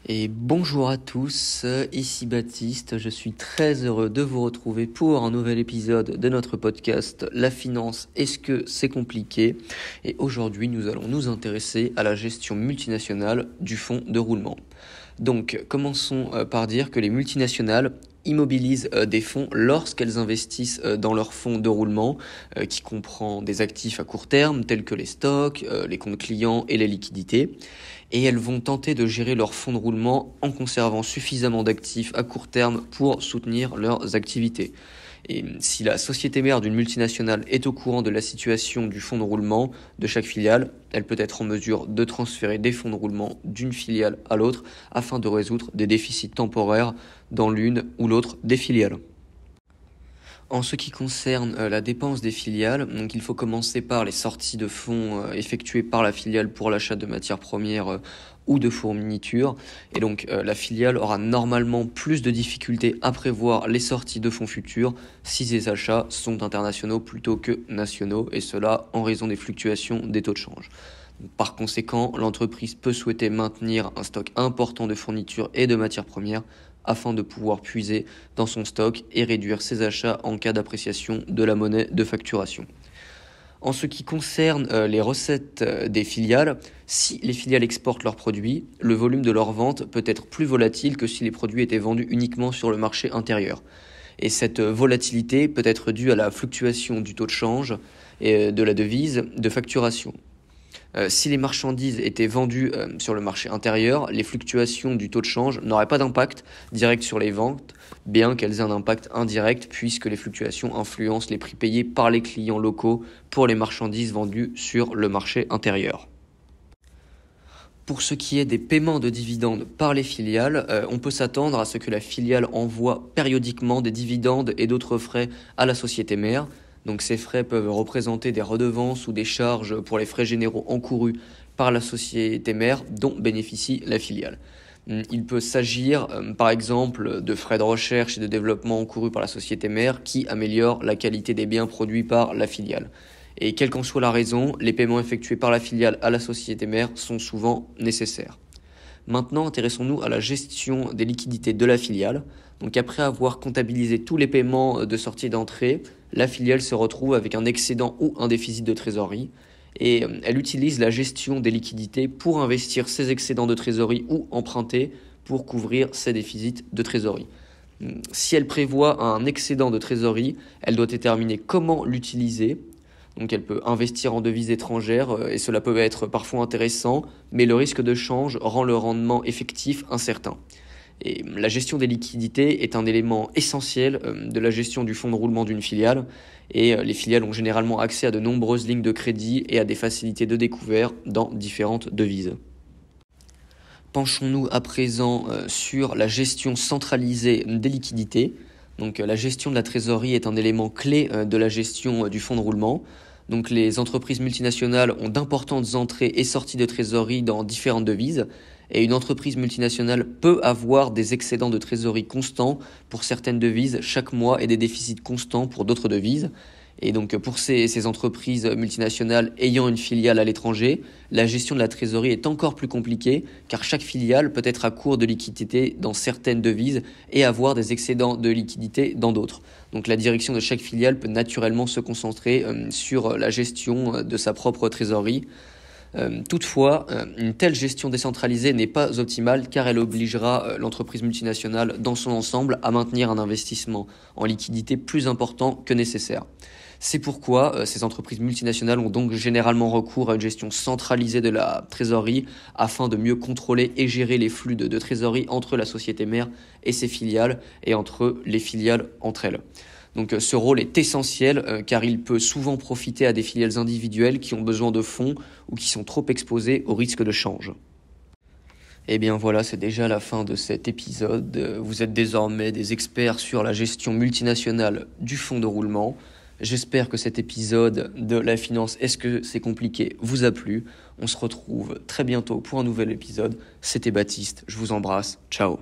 Et bonjour à tous, ici Baptiste, je suis très heureux de vous retrouver pour un nouvel épisode de notre podcast La finance, est-ce que c'est compliqué? Et aujourd'hui nous allons nous intéresser à la gestion multinationale du fonds de roulement. Donc commençons par dire que les multinationales immobilisent des fonds lorsqu'elles investissent dans leur fonds de roulement qui comprend des actifs à court terme tels que les stocks, les comptes clients et les liquidités. Et elles vont tenter de gérer leur fonds de roulement en conservant suffisamment d'actifs à court terme pour soutenir leurs activités. Et si la société mère d'une multinationale est au courant de la situation du fonds de roulement de chaque filiale, elle peut être en mesure de transférer des fonds de roulement d'une filiale à l'autre afin de résoudre des déficits temporaires dans l'une ou l'autre des filiales. En ce qui concerne la dépense des filiales, donc il faut commencer par les sorties de fonds effectuées par la filiale pour l'achat de matières premières ou de fournitures. Et donc la filiale aura normalement plus de difficultés à prévoir les sorties de fonds futurs si ces achats sont internationaux plutôt que nationaux, et cela en raison des fluctuations des taux de change. Par conséquent, l'entreprise peut souhaiter maintenir un stock important de fournitures et de matières premières afin de pouvoir puiser dans son stock et réduire ses achats en cas d'appréciation de la monnaie de facturation. En ce qui concerne les recettes des filiales, si les filiales exportent leurs produits, le volume de leurs ventes peut être plus volatile que si les produits étaient vendus uniquement sur le marché intérieur. Et cette volatilité peut être due à la fluctuation du taux de change et de la devise de facturation. Si les marchandises étaient vendues sur le marché intérieur, les fluctuations du taux de change n'auraient pas d'impact direct sur les ventes, bien qu'elles aient un impact indirect puisque les fluctuations influencent les prix payés par les clients locaux pour les marchandises vendues sur le marché intérieur. Pour ce qui est des paiements de dividendes par les filiales, on peut s'attendre à ce que la filiale envoie périodiquement des dividendes et d'autres frais à la société mère. Donc ces frais peuvent représenter des redevances ou des charges pour les frais généraux encourus par la société mère dont bénéficie la filiale. Il peut s'agir par exemple de frais de recherche et de développement encourus par la société mère qui améliorent la qualité des biens produits par la filiale. Et quelle qu'en soit la raison, les paiements effectués par la filiale à la société mère sont souvent nécessaires. Maintenant, intéressons-nous à la gestion des liquidités de la filiale. Donc après avoir comptabilisé tous les paiements de sortie et d'entrée, la filiale se retrouve avec un excédent ou un déficit de trésorerie et elle utilise la gestion des liquidités pour investir ses excédents de trésorerie ou emprunter pour couvrir ses déficits de trésorerie. Si elle prévoit un excédent de trésorerie, elle doit déterminer comment l'utiliser. Donc elle peut investir en devises étrangères et cela peut être parfois intéressant, mais le risque de change rend le rendement effectif incertain. Et la gestion des liquidités est un élément essentiel de la gestion du fonds de roulement d'une filiale et les filiales ont généralement accès à de nombreuses lignes de crédit et à des facilités de découvert dans différentes devises. Penchons-nous à présent sur la gestion centralisée des liquidités. Donc la gestion de la trésorerie est un élément clé de la gestion du fonds de roulement. Donc les entreprises multinationales ont d'importantes entrées et sorties de trésorerie dans différentes devises. Et une entreprise multinationale peut avoir des excédents de trésorerie constants pour certaines devises chaque mois et des déficits constants pour d'autres devises. Et donc pour ces entreprises multinationales ayant une filiale à l'étranger, la gestion de la trésorerie est encore plus compliquée car chaque filiale peut être à court de liquidité dans certaines devises et avoir des excédents de liquidité dans d'autres. Donc la direction de chaque filiale peut naturellement se concentrer sur la gestion de sa propre trésorerie. Toutefois, une telle gestion décentralisée n'est pas optimale car elle obligera l'entreprise multinationale dans son ensemble à maintenir un investissement en liquidité plus important que nécessaire. C'est pourquoi ces entreprises multinationales ont donc généralement recours à une gestion centralisée de la trésorerie afin de mieux contrôler et gérer les flux de trésorerie entre la société mère et ses filiales et entre les filiales entre elles. Donc ce rôle est essentiel car il peut souvent profiter à des filiales individuelles qui ont besoin de fonds ou qui sont trop exposées au risque de change. Et bien voilà, c'est déjà la fin de cet épisode. Vous êtes désormais des experts sur la gestion multinationale du fonds de roulement. J'espère que cet épisode de La Finance, est-ce que c'est compliqué, vous a plu. On se retrouve très bientôt pour un nouvel épisode. C'était Baptiste, je vous embrasse, ciao.